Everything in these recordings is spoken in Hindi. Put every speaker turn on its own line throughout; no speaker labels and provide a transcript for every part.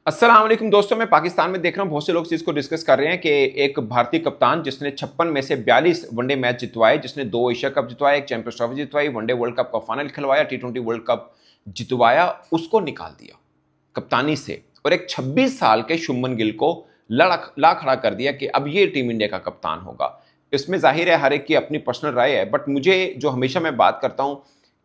अस्सलाम वालेकुम दोस्तों, मैं पाकिस्तान में देख रहा हूं बहुत से लोग इस चीज को डिस्कस कर रहे हैं कि एक भारतीय कप्तान जिसने 56 में से 42 वनडे मैच जितवाए, जिसने 2 एशिया कप जितवाए, एक चैंपियंस ट्रॉफी जितवाई, वनडे वर्ल्ड कप का फाइनल खिलवाया, टी20 वर्ल्ड कप जितवाया, उसको निकाल दिया कप्तानी से और एक 26 साल के शुभमन गिल को ला खड़ा कर दिया कि अब ये टीम इंडिया का कप्तान होगा। इसमें जाहिर है हर एक की अपनी पर्सनल राय है, बट मुझे जो हमेशा मैं बात करता हूं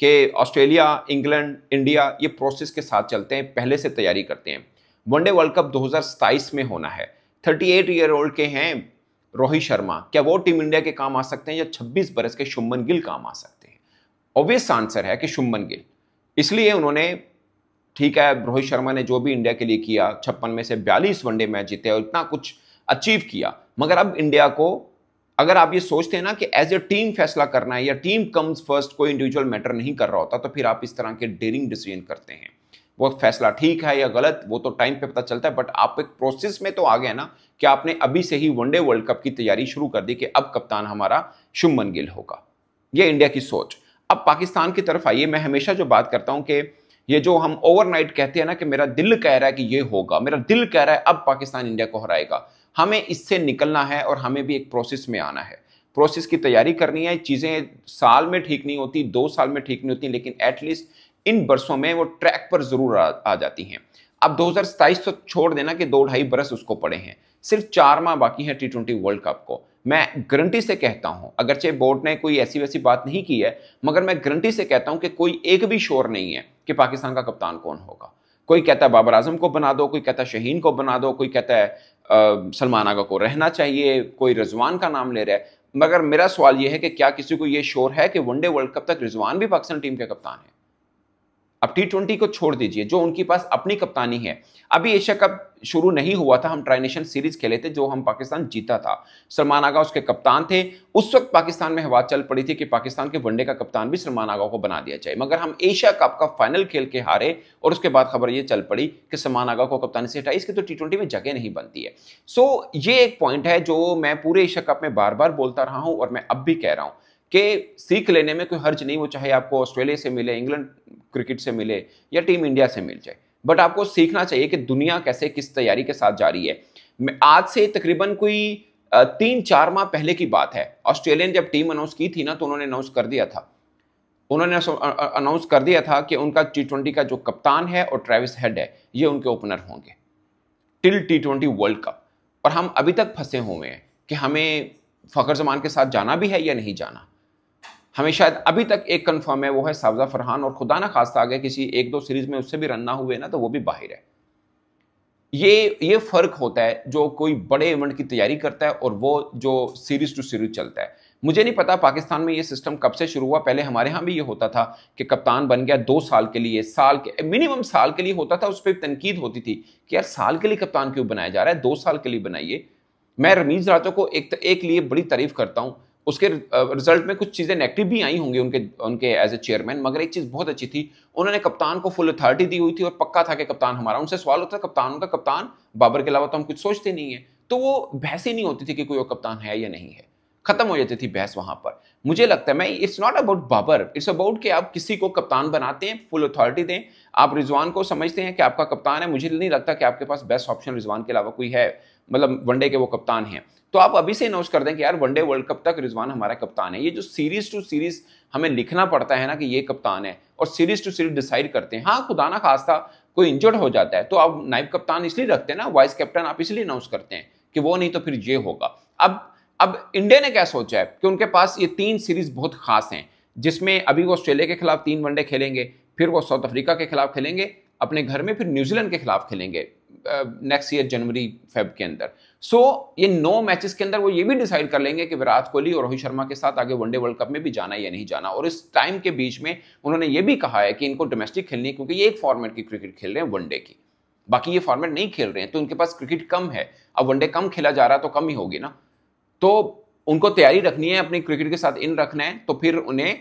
कि ऑस्ट्रेलिया, इंग्लैंड, इंडिया ये प्रोसेस के साथ चलते हैं, पहले से तैयारी करते हैं। वनडे वर्ल्ड कप 2027 में होना है। 38 ईयर ओल्ड के हैं रोहित शर्मा, क्या वो टीम इंडिया के काम आ सकते हैं या 26 बरस के शुभमन गिल काम आ सकते हैं? ऑब्वियस आंसर है कि शुभमन गिल। इसलिए उन्होंने, ठीक है, रोहित शर्मा ने जो भी इंडिया के लिए किया, 56 में से 42 वनडे मैच जीते और इतना कुछ अचीव किया, मगर अब इंडिया को, अगर आप ये सोचते हैं ना कि एज ए टीम फैसला करना है या टीम कम्स फर्स्ट, कोई इंडिविजुअल मैटर नहीं कर रहा होता, तो फिर आप इस तरह के डेयरिंग डिसीजन करते हैं। वो फैसला ठीक है या गलत वो तो टाइम पे पता चलता है, बट आप एक प्रोसेस में तो आ गए ना कि आपने अभी से ही वनडे वर्ल्ड कप की तैयारी शुरू कर दी कि अब कप्तान हमारा शुभमन गिल होगा। ये इंडिया की सोच। अब पाकिस्तान की तरफ आइए। मैं हमेशा जो बात करता हूं कि ये जो हम ओवरनाइट कहते हैं ना कि मेरा दिल कह रहा है कि ये होगा, मेरा दिल कह रहा है अब पाकिस्तान इंडिया को हराएगा, हमें इससे निकलना है और हमें भी एक प्रोसेस में आना है, प्रोसेस की तैयारी करनी है। चीजें साल में ठीक नहीं होती, 2 साल में ठीक नहीं होती, लेकिन एटलीस्ट इन बरसों में वो ट्रैक पर जरूर आ जाती हैं। अब 2027 तो छोड़ देना कि 2-2.5 बरस उसको पड़े हैं, सिर्फ 4 माह बाकी हैं टी20 वर्ल्ड कप को। मैं गारंटी से कहता हूं, अगरचे बोर्ड ने कोई ऐसी वैसी बात नहीं की है, मगर मैं गारंटी से कहता हूं कि कोई एक भी शोर नहीं है कि पाकिस्तान का कप्तान कौन होगा। कोई कहता है बाबर आजम को बना दो, कोई कहता है शहीन को बना दो, कोई कहता है सलमान आगा को रहना चाहिए, कोई रिजवान का नाम ले रहा है। मगर मेरा सवाल यह है कि क्या किसी को यह शोर है कि वनडे वर्ल्ड कप तक रिजवान भी पाकिस्तान टीम के कप्तान है? अब टी20 को छोड़ दीजिए, जो उनके पास अपनी कप्तानी है। अभी एशिया कप शुरू नहीं हुआ था, हम ट्राई नेशन सीरीज खेले थे जो हम पाकिस्तान जीता था, सलमान आगा उसके कप्तान थे। उस वक्त पाकिस्तान में हवा चल पड़ी थी कि पाकिस्तान के वनडे का कप्तान भी सलमान आगा को बना दिया जाए, मगर हम एशिया कप का फाइनल खेल के हारे और उसके बाद खबर ये चल पड़ी कि सलमान आगा को कप्तानी से हटाई, इसकी तो टी20 में जगह नहीं बनती है। सो ये एक पॉइंट है जो मैं पूरे एशिया कप में बार बार बोलता रहा हूं और मैं अब भी कह रहा हूं कि सीख लेने में कोई हर्ज नहीं, वो चाहे आपको ऑस्ट्रेलिया से मिले, इंग्लैंड क्रिकेट से मिले या टीम इंडिया से मिल जाए, बट आपको सीखना चाहिए कि दुनिया कैसे किस तैयारी के साथ जा रही है। आज से तकरीबन कोई 3-4 माह पहले की बात है, ऑस्ट्रेलिया ने जब टीम अनाउंस की थी ना, तो उन्होंने अनाउंस कर दिया था कि उनका टी20 का जो कप्तान है और ट्रेविस हेड है, ये उनके ओपनर होंगे टिल टी20 वर्ल्ड कप। और हम अभी तक फंसे हुए हैं कि हमें फखर जमान के साथ जाना भी है या नहीं जाना। हमें शायद अभी तक एक कंफर्म है, वो है सावजा फरहान, और खुदा ना खास्ता आगे किसी 1-2 सीरीज में उससे भी रन ना हुए ना तो वो भी बाहर है। ये फर्क होता है जो कोई बड़े इवेंट की तैयारी करता है और वो जो सीरीज टू सीरीज चलता है। मुझे नहीं पता पाकिस्तान में ये सिस्टम कब से शुरू हुआ, पहले हमारे यहाँ भी ये होता था कि कप्तान बन गया 2 साल के लिए, मिनिमम साल के लिए होता था। उस पर तनकीद होती थी कि यार साल के लिए कप्तान क्यों बनाया जा रहा है, 2 साल के लिए बनाइए। मैं रमीज राजा को एक लिए बड़ी तारीफ करता हूं, उसके रिजल्ट में कुछ चीजें नेगेटिव भी आई होंगी उनके एज ए चेयरमैन, मगर एक चीज बहुत अच्छी थी, उन्होंने कप्तान को फुल अथॉरिटी दी हुई थी और पक्का था कि कप्तान हमारा। उनसे सवाल होता था कप्तान उनका, कप्तान बाबर के अलावा तो हम कुछ सोचते नहीं है, तो वो बहस ही नहीं होती थी कि कोई कप्तान है या नहीं है, खत्म हो जाती थी बहस वहां पर। मुझे लगता है, मैं, it's not about Babar, it's about कि आप किसी को कप्तान बनाते हैं, फुल अथॉरिटी दें। आप रिजवान को समझते हैं कि आपका कप्तान है, मुझे नहीं लगता कि आपके पास बेस्ट ऑप्शन रिजवान के अलावा कोई है, मतलब वनडे के वो कप्तान हैं, तो आप अभी से अनाउंस कर दें कि यार वनडे वर्ल्ड कप तक रिजवान हमारा कप्तान है। ये जो सीरीज टू सीरीज हमें लिखना पड़ता है ना कि ये कप्तान है, और सीरीज टू सीरीज डिसाइड करते हैं। हाँ, खुदा ना खास्ता कोई इंजर्ड हो जाता है तो आप नायब कप्तान इसलिए रखते हैं ना, वाइस कैप्टन आप इसलिए अनाउंस करते हैं कि वो नहीं तो फिर ये होगा। अब इंडिया ने क्या सोचा है कि उनके पास ये 3 सीरीज बहुत खास हैं, जिसमें अभी वो ऑस्ट्रेलिया के खिलाफ 3 वनडे खेलेंगे, फिर वो साउथ अफ्रीका के खिलाफ खेलेंगे अपने घर में, फिर न्यूजीलैंड के खिलाफ खेलेंगे नेक्स्ट ईयर जनवरी फेब के अंदर। सो ये 9 मैचेस के अंदर वो ये भी डिसाइड कर लेंगे कि विराट कोहली और रोहित शर्मा के साथ आगे वनडे वर्ल्ड कप में भी जाना है या नहीं जाना। और इस टाइम के बीच में उन्होंने ये भी कहा है कि इनको डोमेस्टिक खेलनी है, क्योंकि ये एक फॉर्मेट की क्रिकेट खेल रहे हैं वनडे की, बाकी ये फॉर्मेट नहीं खेल रहे हैं, तो उनके पास क्रिकेट कम है। अब वनडे कम खेला जा रहा है तो कम ही होगी ना, तो उनको तैयारी रखनी है, अपनी क्रिकेट के साथ इन रखना है, तो फिर उन्हें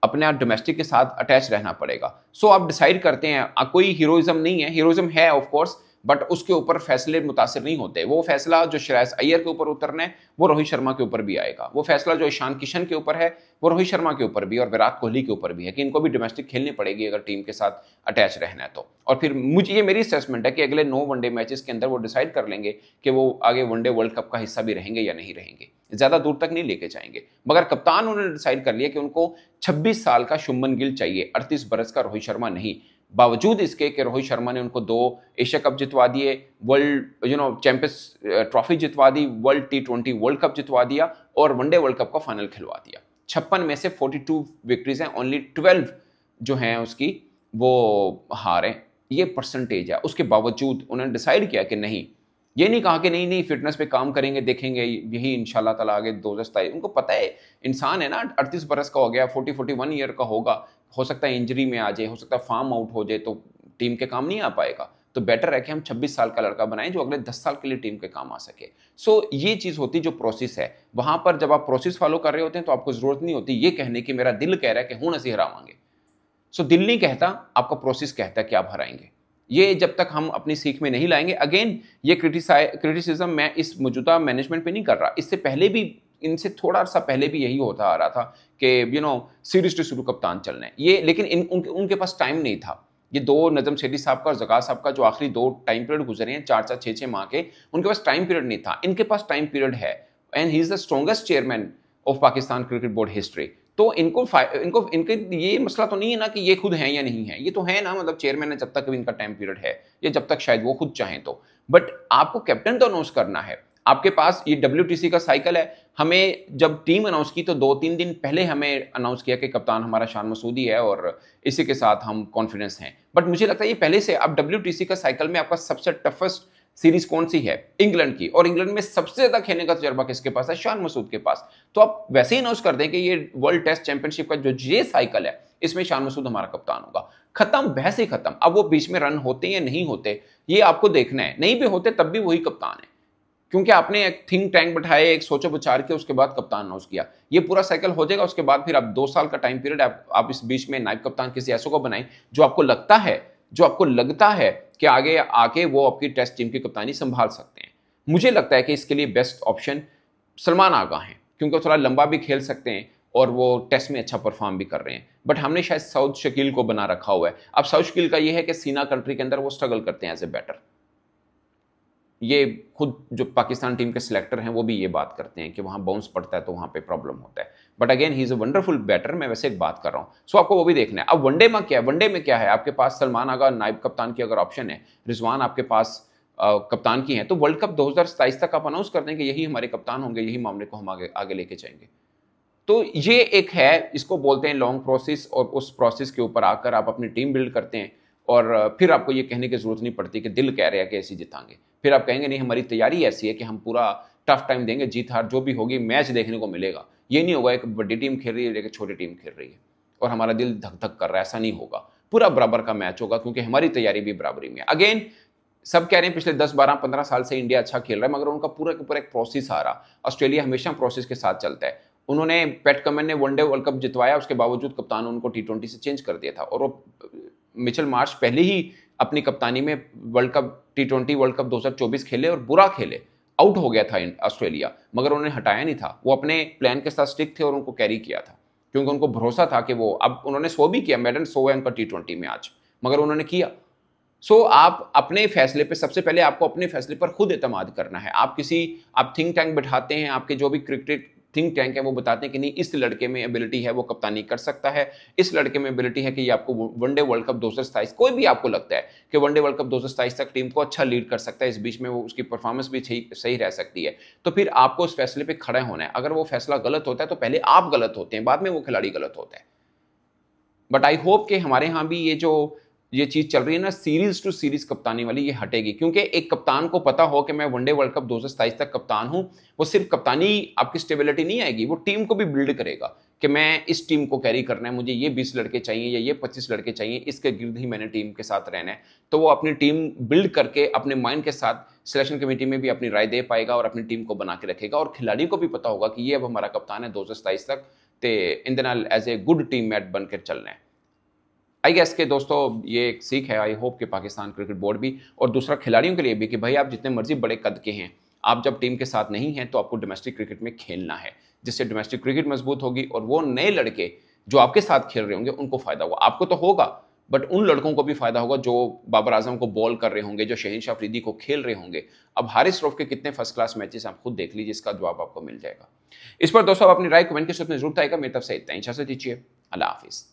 अपने डोमेस्टिक के साथ अटैच रहना पड़ेगा। सो आप डिसाइड करते हैं, कोई हीरोइज्म नहीं है, हीरोइज्म है ऑफ कोर्स, बट उसके ऊपर फैसले मुतासिर नहीं होते। वो फैसला जो श्रेयस अय्यर के ऊपर उतरना है वो रोहित शर्मा के ऊपर भी आएगा। वो फैसला जो ईशान किशन के ऊपर है वो रोहित शर्मा के ऊपर भी और विराट कोहली के ऊपर भी है कि इनको भी डोमेस्टिक खेलनी पड़ेगी अगर टीम के साथ अटैच रहना है तो। और फिर मुझे ये मेरी असेसमेंट है कि अगले 9 वनडे मैचेस के अंदर वो डिसाइड कर लेंगे कि वो आगे वनडे वर्ल्ड कप का हिस्सा भी रहेंगे या नहीं रहेंगे, ज्यादा दूर तक नहीं लेके जाएंगे। मगर कप्तान उन्होंने डिसाइड कर लिया कि उनको 26 साल का शुभमन गिल चाहिए, 38 बरस का रोहित शर्मा नहीं। बावजूद इसके कि रोहित शर्मा ने उनको 2 एशिया कप जितवा दिए, वर्ल्ड चैंपियंस ट्रॉफी जितवा दी, वर्ल्ड T20 वर्ल्ड कप जितवा दिया और वनडे वर्ल्ड कप का फाइनल खिलवा दिया। 56 में से 42 विक्ट्रीज हैं, ओनली 12 जो हैं उसकी वो हार है। ये परसेंटेज है। उसके बावजूद उन्होंने डिसाइड किया कि नहीं, ये नहीं कहा कि नहीं फिटनेस पे काम करेंगे, देखेंगे यही इंशाल्लाह ताला आगे 2027। उनको पता है इंसान है ना, 38 बरस का हो गया, 41 ईयर का होगा, हो सकता है इंजरी में आ जाए, हो सकता है फार्म आउट हो जाए तो टीम के काम नहीं आ पाएगा। तो बेटर है कि हम 26 साल का लड़का बनाएं जो अगले 10 साल के लिए टीम के काम आ सके। सो ये चीज होती जो प्रोसेस है, वहां पर जब आप प्रोसेस फॉलो कर रहे होते हैं तो आपको जरूरत नहीं होती ये कहने की मेरा दिल कह रहा है कि हूं असी हरावांगे। सो दिल नहीं कहता, आपका प्रोसेस कहता है कि आप हराएंगे। ये जब तक हम अपनी सीख में नहीं लाएंगे, अगेन ये क्रिटिसिज्म मैं इस मौजूदा मैनेजमेंट पे नहीं कर रहा, इससे पहले भी, इनसे थोड़ा सा पहले भी यही होता आ रहा था कि सीरीज टू शुरू कप्तान चलना है ये, लेकिन उनके पास टाइम नहीं था। ये 2 नजम सेठी साहब का और जका साहब का जो आखिरी 2 टाइम पीरियड गुजरे हैं 4-4 6-6 माह के, उनके पास टाइम पीरियड नहीं था। इनके पास टाइम पीरियड है and he is the strongest chairman of Pakistan cricket board history. तो इनके ये मसला तो नहीं है ना कि ये खुद हैं या नहीं है, ये तो है ना, मतलब चेयरमैन है जब तक इनका टाइम पीरियड है, ये जब तक शायद वो खुद चाहें तो। बट आपको कैप्टन तो अनाउंस करना है। आपके पास ये WTC का साइकिल है, हमें जब टीम अनाउंस की तो 2-3 दिन पहले हमें अनाउंस किया कि कप्तान हमारा शान मसूदी है और इसी के साथ हम कॉन्फिडेंस हैं। बट मुझे लगता है ये पहले से, अब WTC का साइकिल में आपका सबसे टफेस्ट सीरीज कौन सी है? इंग्लैंड की, और इंग्लैंड में सबसे ज्यादा खेलने का तजर्बा किसके पास है? शान मसूद के पास। तो आप वैसे ही अनाउंस कर दें कि ये वर्ल्ड टेस्ट चैंपियनशिप का जो ये साइकिल है इसमें शान मसूद हमारा कप्तान होगा, खत्म, बहस ही खत्म। अब वो बीच में रन होते या नहीं होते ये आपको देखना है, नहीं भी होते तब भी वही कप्तान है, क्योंकि आपने एक थिंक टैंक बैठाए, एक सोचो विचार के उसके बाद कप्तान अनाउंस किया। ये पूरा साइकिल हो जाएगा, उसके बाद फिर आप 2 साल का टाइम पीरियड आप इस बीच में नायब कप्तान किसी ऐसो को बनाएं जो आपको लगता है कि आगे आके वो आपकी टेस्ट टीम की कप्तानी संभाल सकते हैं। मुझे लगता है कि इसके लिए बेस्ट ऑप्शन सलमान आगा हैं, क्योंकि वो थोड़ा लंबा भी खेल सकते हैं और वो टेस्ट में अच्छा परफॉर्म भी कर रहे हैं। बट हमने शायद साउथ शकील को बना रखा हुआ है। अब साउथ शकील का ये है कि सीना कंट्री के अंदर वो स्ट्रगल करते हैं एज ए बैटर। ये खुद जो पाकिस्तान टीम के सिलेक्टर हैं वो भी ये बात करते हैं कि वहाँ बाउंस पड़ता है तो वहाँ पे प्रॉब्लम होता है। But again he is a wonderful batter, मैं वैसे एक बात कर रहा हूँ। सो आपको वो भी देखना है। अब वनडे में क्या है, आपके पास सलमान आगा नायब कप्तान की अगर ऑप्शन है, रिजवान आपके पास कप्तान की है, तो वर्ल्ड कप 2027 तक आप अनाउंस कर दें कि यही हमारे कप्तान होंगे, यही मामले को हम आगे लेके जाएंगे। तो ये एक है, इसको बोलते हैं लॉन्ग प्रोसेस, और उस प्रोसेस के ऊपर आकर आप अपनी टीम बिल्ड करते हैं और फिर आपको ये कहने की जरूरत नहीं पड़ती कि दिल कह रहा है कि ऐसे जिताएंगे। फिर आप कहेंगे नहीं हमारी तैयारी ऐसी है कि हम पूरा टफ टाइम देंगे, जीत हार जो भी होगी मैच देखने को मिलेगा। ये नहीं होगा एक बड़ी टीम खेल रही है एक छोटी टीम खेल रही है और हमारा दिल धक धक कर रहा है, ऐसा नहीं होगा। पूरा बराबर का मैच होगा क्योंकि हमारी तैयारी भी बराबरी में। अगेन सब कह रहे हैं पिछले 10, 12, 15 साल से इंडिया अच्छा खेल रहा है, मगर उनका पूरा के पूरा एक प्रोसेस आ रहा। ऑस्ट्रेलिया हमेशा प्रोसेस के साथ चलता है। उन्होंने पैट कमिंस ने वनडे वर्ल्ड कप जितवाया, उसके बावजूद कप्तान उनको T20 से चेंज कर दिया था, और वो मिचेल मार्श पहले ही अपनी कप्तानी में world cup T20 world cup 2024 खेले और बुरा खेले, आउट हो गया था ऑस्ट्रेलिया, मगर उन्होंने हटाया नहीं था। वो अपने प्लान के साथ स्टिक थे और उनको कैरी किया था क्योंकि उनको भरोसा था कि वो, अब उन्होंने 100 भी किया, मेडन 100 है उनका T20 में आज, मगर उन्होंने किया। सो आप अपने फैसले पे, सबसे पहले आपको अपने फैसले पर खुद एतमाद करना है। आप थिंक टैंक बैठाते हैं, आपके जो भी क्रिकेट थिंक टैंक है वो बताते हैं कि नहीं इस लड़के में एबिलिटी है, वो कप्तानी कर सकता है, इस लड़के में एबिलिटी है कि ये आपको वनडे वर्ल्ड कप 2027, कोई भी आपको लगता है कि वनडे वर्ल्ड कप 2027 तक टीम को अच्छा लीड कर सकता है, इस बीच में वो उसकी परफॉर्मेंस भी सही रह सकती है, तो फिर आपको उस फैसले पे खड़ा होना है। अगर वो फैसला गलत होता है तो पहले आप गलत होते हैं, बाद में वो खिलाड़ी गलत होता है। बट आई होप कि हमारे यहाँ भी ये चीज चल रही है ना, सीरीज टू सीरीज कप्तानी वाली, ये हटेगी। क्योंकि एक कप्तान को पता हो कि मैं वनडे वर्ल्ड कप 2027 तक कप्तान हूं, वो सिर्फ कप्तानी आपकी स्टेबिलिटी नहीं आएगी, वो टीम को भी बिल्ड करेगा कि मैं इस टीम को कैरी करना है, मुझे ये 20 लड़के चाहिए या ये 25 लड़के चाहिए, इसके गिर्द ही मैंने टीम के साथ रहना है। तो वो अपनी टीम बिल्ड करके अपने माइंड के साथ सिलेक्शन कमेटी में भी अपनी राय दे पाएगा और अपनी टीम को बना के रखेगा, और खिलाड़ी को भी पता होगा कि ये अब हमारा कप्तान है 2027 तक, ते इंदे नाल as a good teammate बनकर चलना है। आई गेस के दोस्तों ये एक सीख है, आई होप कि पाकिस्तान क्रिकेट बोर्ड भी और दूसरा खिलाड़ियों के लिए भी, कि भाई आप जितने मर्जी बड़े कद के हैं, आप जब टीम के साथ नहीं हैं तो आपको डोमेस्टिक क्रिकेट में खेलना है, जिससे डोमेस्टिक क्रिकेट मजबूत होगी और वो नए लड़के जो आपके साथ खेल रहे होंगे उनको फायदा होगा। आपको तो होगा बट उन लड़कों को भी फायदा होगा जो बाबर आजम को बॉल कर रहे होंगे, जो शहीन अफरीदी को खेल रहे होंगे। अब हारिस रऊफ के कितने फर्स्ट क्लास मैचेस आप खुद देख लीजिए, इसका जवाब आपको मिल जाएगा। इस पर दोस्तों आप अपनी राय कमेंट के सूत्र में जरूर आएगा। मेरी तरफ से इतना ही, इजाजत दीजिए, अल्लाह हाफिज।